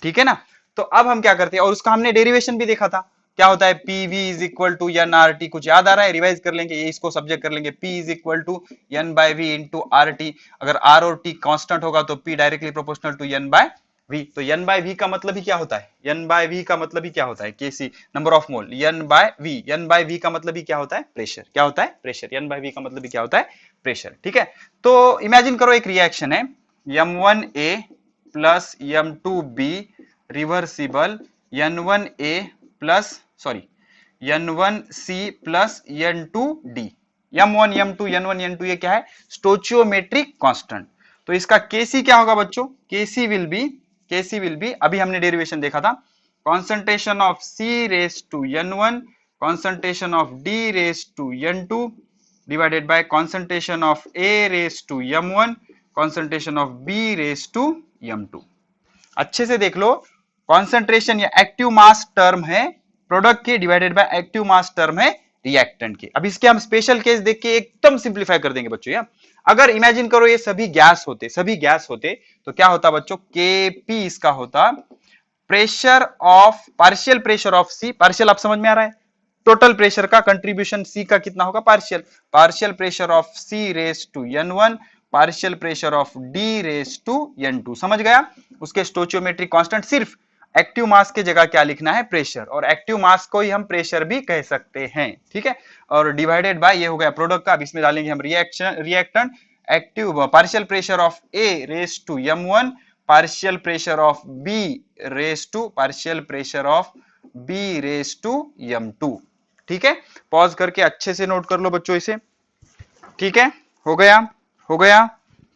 [SPEAKER 1] ठीक है ना। तो अब हम क्या करते हैं, और उसका हमने डेरिवेशन भी देखा था, क्या होता है, PV is equal to N R T, कुछ याद आ रहा है, रिवाइज कर लेंगे, ये इसको सब्जेक्ट कर लेंगे, P is equal to N by V into R T, अगर आर और टी कांस्टेंट होगा तो P directly proportional to N by V, तो एन बाय वी का मतलब ही क्या होता है, एन बाय वी का मतलब ही क्या होता है, KC number of mole, N by V, N by V का मतलब ही क्या होता है, प्रेशर, क्या होता है, प्रेशर, एन बाय वी का मतलब ही क्या होता है, प्रेशर, ठीक है। तो इमेजिन करो एक रिएक्शन है, m1a plus m2b reversible n1a plus sorry n1c plus n2d, m1 m2 n1 n2 ये क्या है, स्टोचियोमेट्रिक कांस्टेंट। तो इसका kc क्या होगा बच्चों, kc विल बी अभी हमने डेरिवेशन देखा था, concentration of c raised to n1 concentration of d raised to n2 divided by concentration of a raised to m1 concentration of b raised to m2। अच्छे से देख लो, कॉन्सेंट्रेशन या active mass term है product के, divided by active mass term है reactant के। अब इसके हम स्पेशल केस देख के एकदम सिंप्लीफाई कर देंगे बच्चों। या अगर इमेजिन करो ये सभी गैस होते तो क्या होता बच्चों, केपी इसका होता pressure of, partial pressure of C, partial आप समझ में आ रहा है, टोटल प्रेशर का कंट्रीब्यूशन सी का कितना होगा, partial, partial pressure of C raise to n1 partial pressure of D raise to n2, समझ गया। उसके स्टोचियोमेट्रिक कांस्टेंट, सिर्फ एक्टिव मास के जगह क्या लिखना है, प्रेशर, और एक्टिव मास को ही हम प्रेशर भी कह सकते हैं, ठीक है। और डिवाइडेड बाय ये हो गया प्रोडक्ट का, अब इसमें डालेंगे हम reactant, active partial pressure of A raise to m1 partial pressure of B raise to partial pressure of B raise to m2, ठीक है। पॉज करके अच्छे से नोट कर लो बच्चों इसे, ठीक है, हो गया,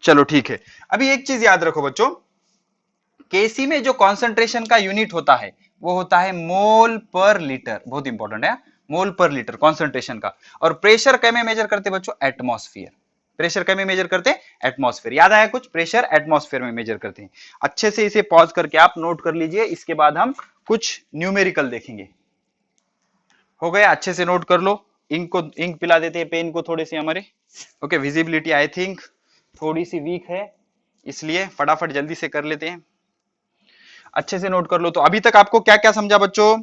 [SPEAKER 1] चलो ठीक है। अभी एक चीज याद रखो बच्चों, केसी में जो कॉन्सेंट्रेशन का यूनिट होता है वो होता है मोल पर लीटर, बहुत इंपॉर्टेंट है, मोल पर लीटर कॉन्सेंट्रेशन का। और प्रेशर कै में मेजर करते बच्चों, एटमॉस्फेयर, प्रेशर कै में मेजर करते हैं, एटमॉस्फेयर, याद आया कुछ, प्रेशर एटमॉस्फेयर में मेजर करते हैं। अच्छे से इसे पॉज करके आप नोट कर लीजिए, इसके बाद हम कुछ न्यूमेरिकल देखेंगे। हो गया, अच्छे से नोट कर लो, इंक पिला देते हैं पेन को थोड़े से हमारे। ओके, विजिबिलिटी आई थिंक थोड़ी सी वीक है, इसलिए फटाफट जल्दी से कर लेते हैं, अच्छे से नोट कर लो। तो अभी तक आपको क्या क्या समझा बच्चों,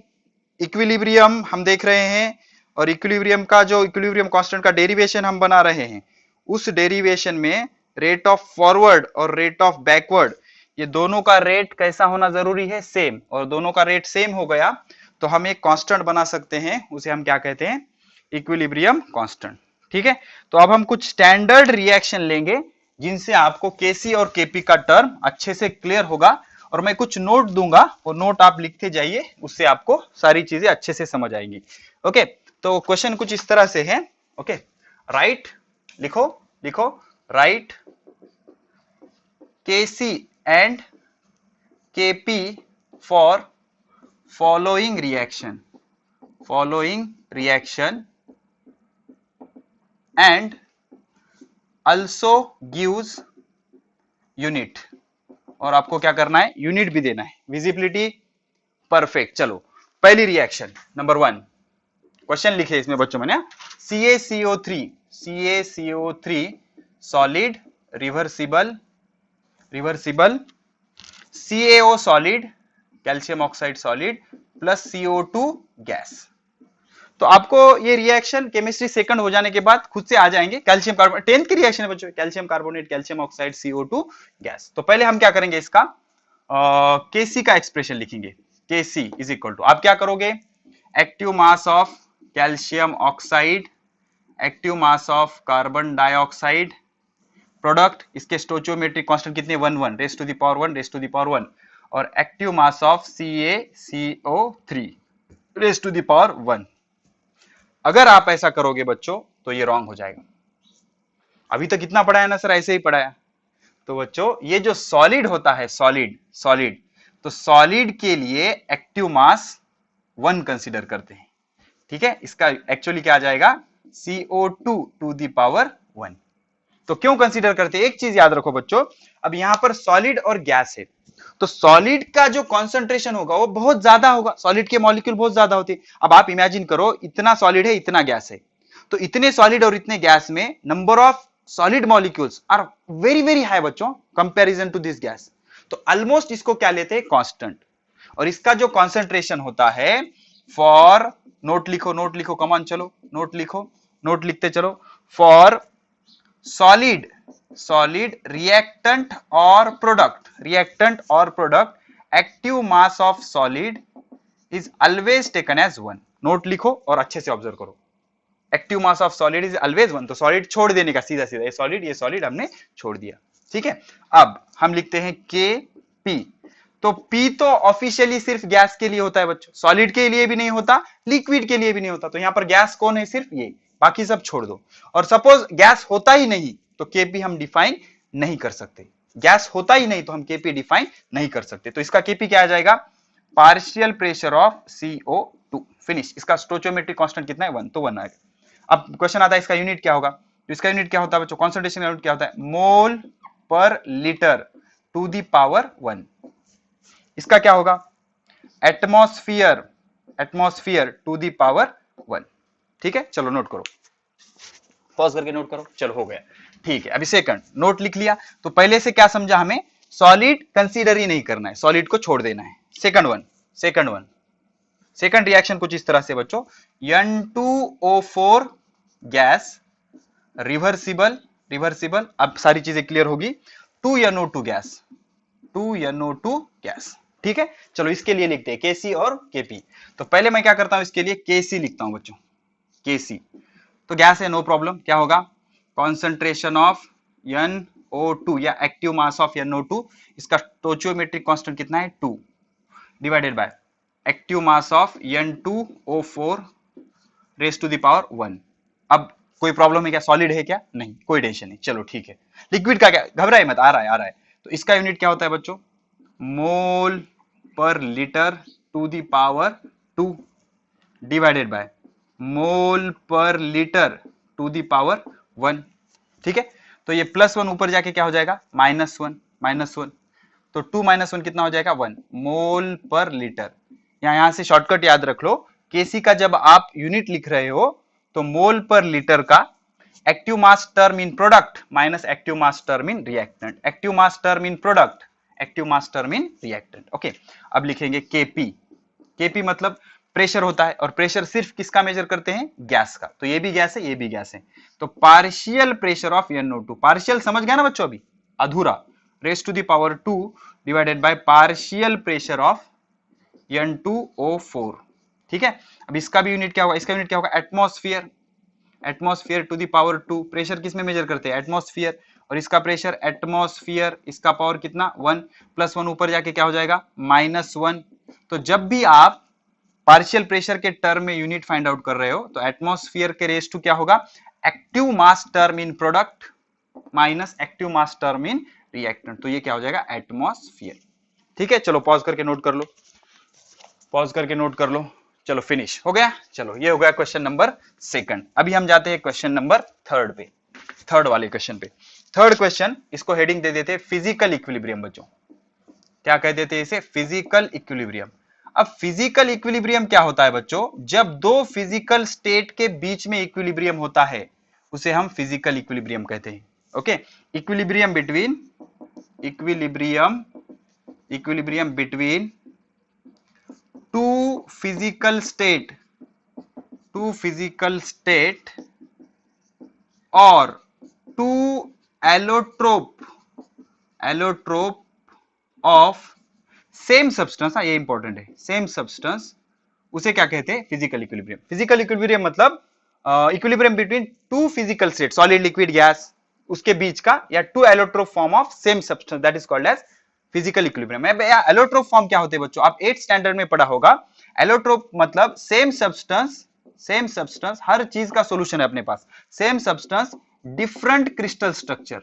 [SPEAKER 1] इक्विलिब्रियम हम देख रहे हैं, और इक्विलिब्रियम का जो इक्विलिब्रियम कांस्टेंट का डेरिवेशन हम बना रहे हैं, उस डेरिवेशन में रेट ऑफ फॉरवर्ड और रेट ऑफ बैकवर्ड, ये दोनों का रेट कैसा होना जरूरी है, सेम, और दोनों का रेट सेम हो गया तो हम एक कांस्टेंट बना सकते हैं, उसे हम क्या कहते हैं, इक्विलिब्रियम कांस्टेंट, ठीक है। तो अब हम कुछ स्टैंडर्ड रिएक्शन लेंगे जिनसे आपको केसी और केपी का टर्म अच्छे से क्लियर होगा, और मैं कुछ नोट दूंगा, वो नोट आप लिखते जाइए, उससे आपको सारी चीजें अच्छे से समझ आएंगी। ओके, तो क्वेश्चन कुछ इस तरह से है। ओके, राइट, लिखो right KC and KP for following reaction and also gives unit, और आपको क्या करना है, यूनिट भी देना है, विजिबिलिटी परफेक्ट। चलो पहली रिएक्शन नंबर 1, क्वेश्चन लिखे इसमें बच्चों मैंने, CaCO3 solid reversible CaO solid calcium oxide solid plus CO2 gas. तो आपको ये रिएक्शन केमिस्ट्री सेकंड हो जाने के बाद खुद से आ जाएंगे, कैल्शियम कार्बोनेट 10th की रिएक्शन है बच्चों, calcium carbonate calcium oxide CO2 gas. तो पहले हम क्या करेंगे, इसका Kc का एक्सप्रेशन लिखेंगे, Kc इज इक्वल टू, आप क्या करोगे, active mass of calcium oxide, active mass of carbon dioxide, product, इसके स्टोचियोमेट्रिक कांस्टेंट कितने, 1 रेस टू द पावर 1, और active mass of CaCO3 raise to the power 1। अगर आप ऐसा करोगे बच्चों तो ये रॉन्ग हो जाएगा। अभी तक कितना पढ़ाया ना सर, ऐसे ही पढ़ाया। तो बच्चों ये जो सॉलिड होता है, सॉलिड, तो सॉलिड के लिए एक्टिव मास 1 कंसीडर करते हैं, ठीक है। इसका एक्चुअली क्या आ जाएगा, CO2 टू द पावर 1। तो क्यों कंसीडर करते हैं, एक चीज याद रखो बच्चों, अब यहां पर सॉलिड और गैस है, तो सॉलिड का जो कॉन्सेंट्रेशन होगा वो बहुत ज्यादा होगा, सॉलिड के मॉलिक्यूल बहुत ज्यादा होते हैं। अब आप इमेजिन करो, इतना सॉलिड है, इतना गैस है, तो इतने सॉलिड और इतने गैस में number of solid molecules are very very high बच्चों कंपैरिजन टू दिस गैस। तो ऑलमोस्ट इसको क्या लेते हैं, कांस्टेंट। और इसका जो कॉन्सेंट्रेशन होता है फॉर, नोट लिखो कमान, चलो नोट लिखो, नोट लिखते चलो। फॉर सॉलिड रिएक्टेंट और product active mass of solid is always taken as 1। Note लिखो और अच्छे से ऑब्जर्व करो। Active mass of solid is always 1, तो सॉलिड छोड़ देने का, सीधा सीधा ये सॉलिड हमने छोड़ दिया, ठीक है। अब हम लिखते हैं के पी। तो P तो ऑफिशियली सिर्फ गैस के लिए होता है बच्चों, सॉलिड के लिए भी नहीं होता, लिक्विड के लिए भी नहीं होता। तो यहां पर गैस कौन है, सिर्फ ये, बाकी सब छोड़ दो। और सपोज गैस होता ही नहीं तो Kp हम डिफाइन नहीं कर सकते, गैस होता ही नहीं तो हम Kp डिफाइन नहीं कर सकते। तो इसका Kp क्या आ जाएगा, partial pressure of CO2, finish. इसका स्टोइचियोमेट्रिक कांस्टेंट कितना है, 1, तो 1 आएगा। अब क्वेश्चन आता है इसका यूनिट क्या होगा। तो इसका यूनिट क्या होता है बच्चों, कॉन्सेंट्रेशन यूनिट क्या होता है, मोल per litre to the power 1। इसका क्या होगा, एटमॉस्फेयर टू द पावर 1, ठीक है। चलो नोट करो, पॉज करके नोट करो, चलो हो गया, ठीक है। अभी सेकंड नोट लिख लिया, तो पहले से क्या समझा, हमें सॉलिड कंसीडर ही नहीं करना है, सॉलिड को छोड़ देना है। सेकंड रिएक्शन कुछ इस तरह से बच्चों, N2O4 गैस रिवर्सिबल, अब सारी चीजें क्लियर होगी, 2NO2 गैस, ठीक है। चलो इसके लिए लिखते हैं Kc और Kp। तो पहले मैं क्या करता हूं, इसके लिए Kc लिखता हूं बच्चों, Kc तो गैस है, नो प्रॉब्लम। क्या होगा, कॉन्सेंट्रेशन ऑफ NO2 या एक्टिव मास ऑफ NO2, इसका स्टोइचियोमेट्रिक कांस्टेंट कितना है, 2, divided by active mass of N2O4 raise to the power 1। अब कोई प्रॉब्लम है क्या, सॉलिड है क्या, नहीं, कोई टेंशन नहीं, चलो ठीक है। लिक्विड का क्या, घबराए मत, आ रहा है। तो इसका यूनिट क्या होता है बच्चों, mole per litre to the power 2 divided by mole per litre to the power 1, ठीक है। तो ये +1 ऊपर जाके क्या हो जाएगा, -1, तो 2 - 1 कितना हो जाएगा, 1 मोल पर लीटर। यहां से शॉर्टकट याद रख लो, Kc का जब आप यूनिट लिख रहे हो तो मोल पर लीटर का active mass term in product minus active mass term in reactant, active mass term in product, active mass term in reactant, okay. अब लिखेंगे Kp मतलब प्रेशर होता है, और प्रेशर सिर्फ किसका मेजर करते हैं, गैस का। तो ये भी गैस है, ये भी गैस है। तो partial pressure of NO2, partial समझ गया ना बच्चों, अभी अधूरा, raise to the power 2 divided by partial pressure of N2O4, ठीक है। अब इसका भी यूनिट क्या होगा, इसका यूनिट क्या होगा, atmosphere to the power 2। Pressure किस में मेजर करते हैं, एटमॉस्फेयर, और इसका प्रेशर एटमॉस्फेयर, इसका पावर कितना, 1, +1 ऊपर जाके क्या हो जाएगा, -1। तो जब भी आप पार्शियल प्रेशर के टर्म में यूनिट फाइंड आउट कर रहे हो तो एटमॉस्फेयर के रेज टू क्या होगा, active mass term in product minus active mass term in reactant, तो ये क्या हो जाएगा, एटमॉस्फेयर, ठीक है। चलो पॉज करके नोट कर लो, चलो फिनिश हो गया। चलो ये हो गया क्वेश्चन नंबर 2। अभी हम जाते हैं क्वेश्चन नंबर 3 पे, थर्ड वाले क्वेश्चन पे। थर्ड क्वेश्चन, इसको हेडिंग दे देते फिजिकल इक्विलिब्रियम बच्चों, क्या कह देते हैं इसे, फिजिकल इक्विलिब्रियम। अब फिजिकल इक्विलिब्रियम क्या होता है बच्चों, जब दो फिजिकल स्टेट के बीच में इक्विलिब्रियम होता है उसे हम फिजिकल इक्विलिब्रियम कहते हैं, okay. Equilibrium between two physical state और two allotrope of same substance, ये इंपॉर्टेंट है, सेम सब्सटेंस, उसे क्या कहते हैं, फिजिकल इक्विलिब्रियम। फिजिकल इक्विलिब्रियम मतलब equilibrium between two physical state, solid, liquid, gas, उसके बीच का, या two allotrope form of same substance, that is called as physical equilibrium. Allotrope form क्या होते हैं बच्चों, आप 8th स्टैंडर्ड में पढ़ा होगा। एलोट्रोप मतलब सेम सब्सटेंस, हर चीज का सोल्यूशन है अपने पास, same substance different crystal structure.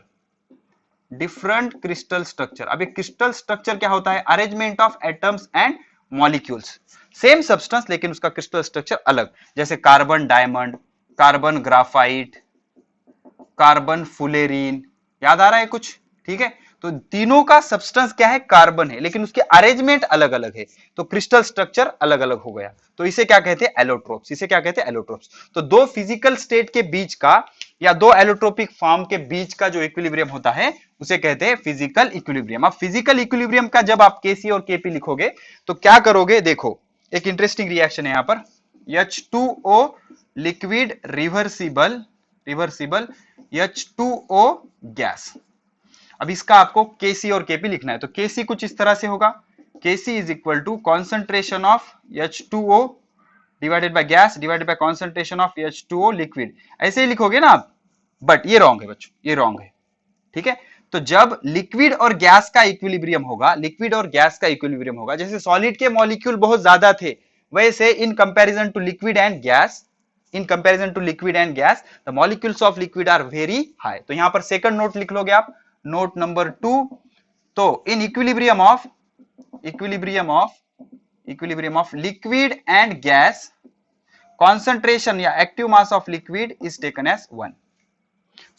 [SPEAKER 1] अब एक क्रिस्टल स्ट्रक्चर क्या होता है, arrangement of atoms and molecules, same substance लेकिन उसका क्रिस्टल स्ट्रक्चर अलग, जैसे carbon diamond, carbon graphite, carbon fullerene, याद आ रहा है कुछ, ठीक है। तो तीनों का सब्सटेंस क्या है, कार्बन है, लेकिन उसके अरेंजमेंट अलग अलग है, तो क्रिस्टल स्ट्रक्चर अलग अलग हो गया, तो इसे क्या कहते हैं, एलोट्रोप्स। तो दो फिजिकल स्टेट के बीच का या दो एलोट्रोपिक फॉर्म के बीच का जो इक्विलिब्रियम होता है उसे कहते हैं फिजिकल इक्विलिब्रियम। अब फिजिकल इक्विलिब्रियम का जब आप केसी और केपी लिखोगे तो क्या करोगे, देखो एक इंटरेस्टिंग रिएक्शन है यहां पर, H2O liquid reversible H2O gas. अब इसका आपको केसी और केपी लिखना है, तो केसी कुछ इस तरह से होगा, KC is equal to concentration of H2O divided by gas divided by concentration of H2O liquid, ऐसे ही लिखोगे ना आप, बट ये रॉन्ग है बच्चों, ये रॉन्ग है, ठीक है। तो जब लिक्विड और गैस का इक्विलिब्रियम होगा, लिक्विड और गैस का इक्विलिब्रियम होगा, जैसे सॉलिड के मॉलिक्यूल बहुत ज्यादा थे, वैसे in comparison to liquid and gas, in comparison to liquid and gas the molecules of liquid are very high. तो यहां पर सेकंड नोट लिख लोगे आप, नोट नंबर 2। तो in equilibrium of liquid and gas, concentration या active mass of liquid is taken as 1।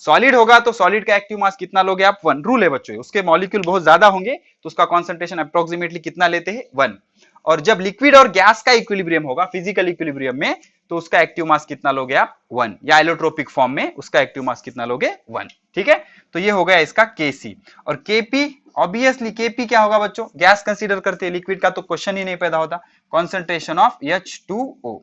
[SPEAKER 1] Solid होगा तो सॉलिड का एक्टिव मास कितना लोगे आप, 1। रूल है बच्चों, उसके मॉलिक्यूल बहुत ज्यादा होंगे तो उसका कॉन्सेंट्रेशन अप्रोक्सीमेटली कितना लेते हैं, 1। और जब लिक्विड और गैस का इक्विलिब्रियम होगा फिजिकल इक्विलिब्रियम में, तो उसका एक्टिव मास कितना लोगे आप, 1, या एलोट्रोपिक फॉर्म में उसका एक्टिव मास कितना लोगे, 1, ठीक है। तो ये हो गया इसका केसी। और केपी, ऑब्वियसली केपी क्या होगा बच्चों, गैस कंसीडर करते हैं, लिक्विड का तो क्वेश्चन ही नहीं पैदा होता, कॉन्सेंट्रेशन ऑफ H2O।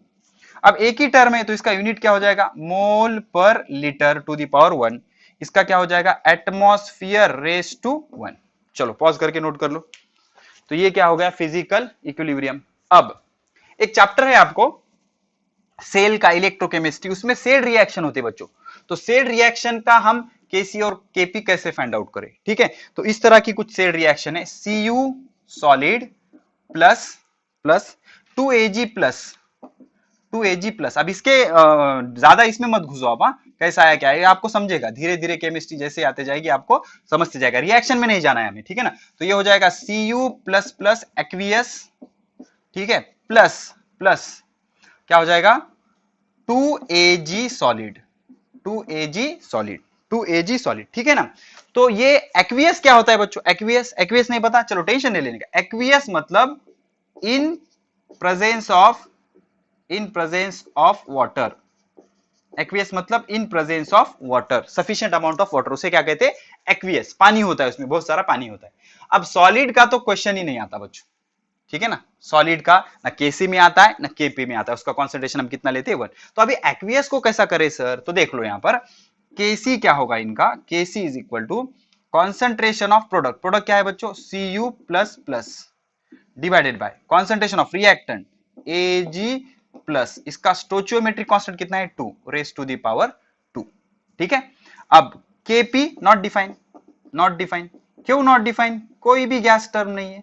[SPEAKER 1] अब एक ही टर्म है तो इसका यूनिट क्या हो जाएगा, मोल per litre to the power 1। इसका क्या हो जाएगा, एटमॉस्फेयर रेज टू 1। चलो पॉज करके नोट कर लो। तो ये क्या हो गया, फिजिकल इक्विलिब्रियम। अब एक चैप्टर है आपको सेल का, इलेक्ट्रोकेमिस्ट्री, उसमें सेड रिएक्शन होते हैं बच्चों। तो सेड रिएक्शन का हम केसी और केपी कैसे फाइंड आउट करें, ठीक है। तो इस तरह की कुछ सेड रिएक्शन है, Cu solid plus 2Ag plus. अब इसके ज्यादा इसमें मत घुसो आप, कैसा है क्या है आपको समझेगा, धीरे धीरे केमिस्ट्री जैसे आते जाएगी आपको समझते जाएगा, रिएक्शन में नहीं जाना है हमें, ठीक है ना। तो ये हो जाएगा Cu प्लस एक्वियस, ठीक है, प्लस क्या हो जाएगा, 2Ag सॉलिड, ठीक है ना। तो ये एक्वियस क्या होता है बच्चों, एक्वियस नहीं पता, चलो टेंशन नहीं लेने का। एक्वियस मतलब in presence of water, aqueous मतलब in presence of water, sufficient amount of water, उसे क्या कहते हैं, एक्वियस। पानी होता है उसमें, बहुत सारा पानी होता है। अब सॉलिड का तो क्वेश्चन ही नहीं आता बच्चों, ठीक है ना। सॉलिड का ना केसी में आता है ना केपी में आता है, उसका कॉन्सेंट्रेशन हम कितना लेते हैं, 1। तो अभी एक्वियस को कैसा करें सर, तो देख लो यहां पर केसी क्या होगा इनका, KC is equal to concentration of product क्या है बच्चों, Cu plus divided by concentration of reactant Ag plus, इसका स्टोचियोमेट्रिक कांस्टेंट कितना है, 2 रेज टू द पावर 2, ठीक है। अब Kp नॉट डिफाइन, क्यों नॉट डिफाइन, कोई भी गैस टर्म नहीं है,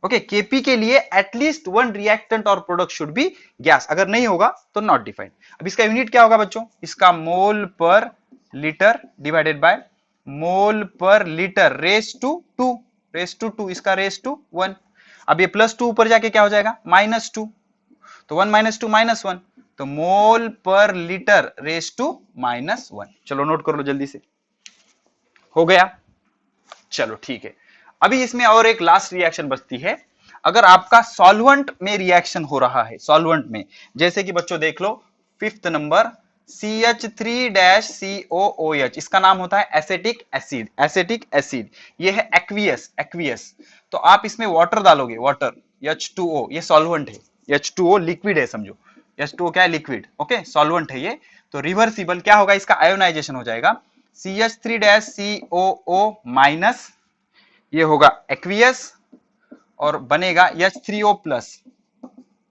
[SPEAKER 1] ओके। Kp के लिए एटलीस्ट 1 रिएक्टेंट और प्रोडक्ट शुड बी गैस, अगर नहीं होगा तो नॉट डिफाइंड। अब इसका यूनिट क्या होगा बच्चों, इसका मोल per litre divided by mole per litre raise to 2, इसका रेज टू 1। अब ये +2 ऊपर जाके क्या हो जाएगा, -2, तो 1 - 2 -1, तो मोल पर लीटर रेज टू -1। चलो नोट कर लो जल्दी से, हो गया, चलो ठीक है। अभी इसमें और एक लास्ट रिएक्शन बचती है, अगर आपका सॉल्वेंट में रिएक्शन हो रहा है, सॉल्वेंट में, जैसे कि बच्चों देख लो 5th नंबर CH3-COOH, इसका नाम होता है एसिटिक एसिड, ये है एक्वियस। तो आप इसमें वाटर डालोगे, वाटर H2O, ये सॉल्वेंट है, H2O लिक्विड है समझो, H2O क्या है, लिक्विड, ओके, सॉल्वेंट है ये। तो रिवर्सिबल क्या होगा, इसका आयोनाइजेशन हो जाएगा, CH3-COO माइनस, ये होगा एक्वियस, और बनेगा H3O plus,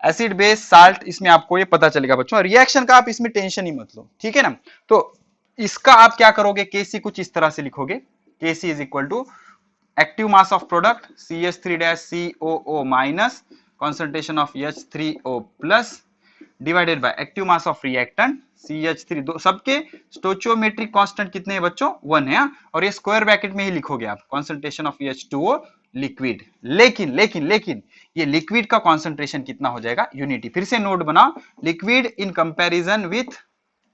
[SPEAKER 1] acid base salt, इसमें आपको ये पता चलेगा बच्चों। रिएक्शन का आप इसमें टेंशन ही मत लो, ठीक है ना। तो इसका आप क्या करोगे, केसी कुछ इस तरह से लिखोगे, KC is equal to active mass of product CH3-COO minus concentration of H3O plus divided by active mass of reactant CH3, दो सबके स्टोचियोमेट्रिक कांस्टेंट कितने हैं बच्चों, 1 है, और ये स्क्वायर ब्रैकेट में ही लिखोगे आप, कॉन्सेंट्रेशन ऑफ H2O लिक्विड। लेकिन ये लिक्विड का कॉन्सेंट्रेशन कितना हो जाएगा, यूनिटी। फिर से नोट बनाओ, liquid in comparison with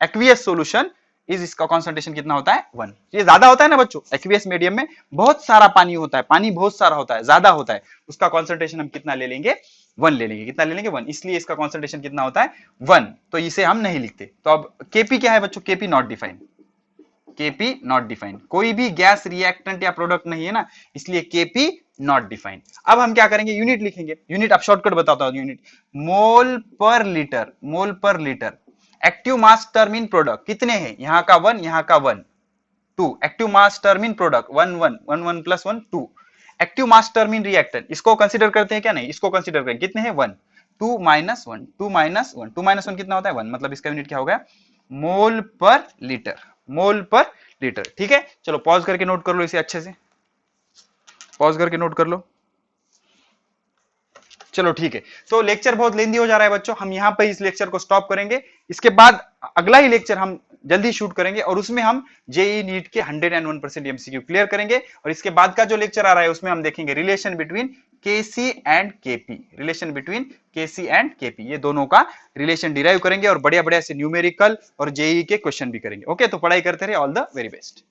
[SPEAKER 1] aqueous solution is, इसका कॉन्सेंट्रेशन कितना होता है, 1। ये ज्यादा होता है ना बच्चों, एक्वियस मीडियम में बहुत सारा पानी होता है, पानी बहुत सारा होता है, ज्यादा होता है, उसका कॉन्सेंट्रेशन हम कितना ले लेंगे, 1 ले लेंगे। कितना ले लेंगे, 1, इसलिए इसका कॉन्सेंट्रेशन कितना होता है, 1। तो इसे हम नहीं लिखते। तो अब केपी क्या है बच्चों, KP not defined, Kp not defined, कोई भी गैस रिएक्टेंट या प्रोडक्ट नहीं है ना, इसलिए Kp नॉट डिफाइंड। अब हम क्या करेंगे, यूनिट लिखेंगे। यूनिट अब शॉर्टकट बताता हूं, unit mole per litre, mole per litre. Active mass term in product कितने हैं, यहाँ का 1, यहाँ का 1, 2। Active mass term in product 1 1 1 1 plus 1 2। Active mass term in reactant, इसको कंसीडर करते हैं क्या, नहीं इसको कंसीडर करें, कितने हैं 1, 2 माइनस 1, 2 माइनस 1, 2 माइनस 1 कितना होता है 1, मतलब इसका यूनिट क्या होगा, मोल पर लीटर, मोल पर लीटर। ठीक है, चलो पॉज करके नोट कर लो इसे अच्छे से, पॉज करके नोट कर लो। चलो ठीक है, तो लेक्चर बहुत लेंदी हो जा रहा है बच्चों, हम यहां पर इस लेक्चर को स्टॉप करेंगे। इसके बाद अगला ही लेक्चर हम जल्दी शूट करेंगे और उसमें हम जेई नीट के 101% एमसीक्यू क्लियर करेंगे। और इसके बाद का जो लेक्चर आ रहा है उसमें हम देखेंगे relation between KC and KP, relation between KC and KP, ये दोनों का रिलेशन डिराइव करेंगे और बढ़िया बढ़िया से न्यूमेरिकल और जेई के क्वेश्चन भी करेंगे। ओके, तो पढ़ाई करते रहे, ऑल द वेरी बेस्ट।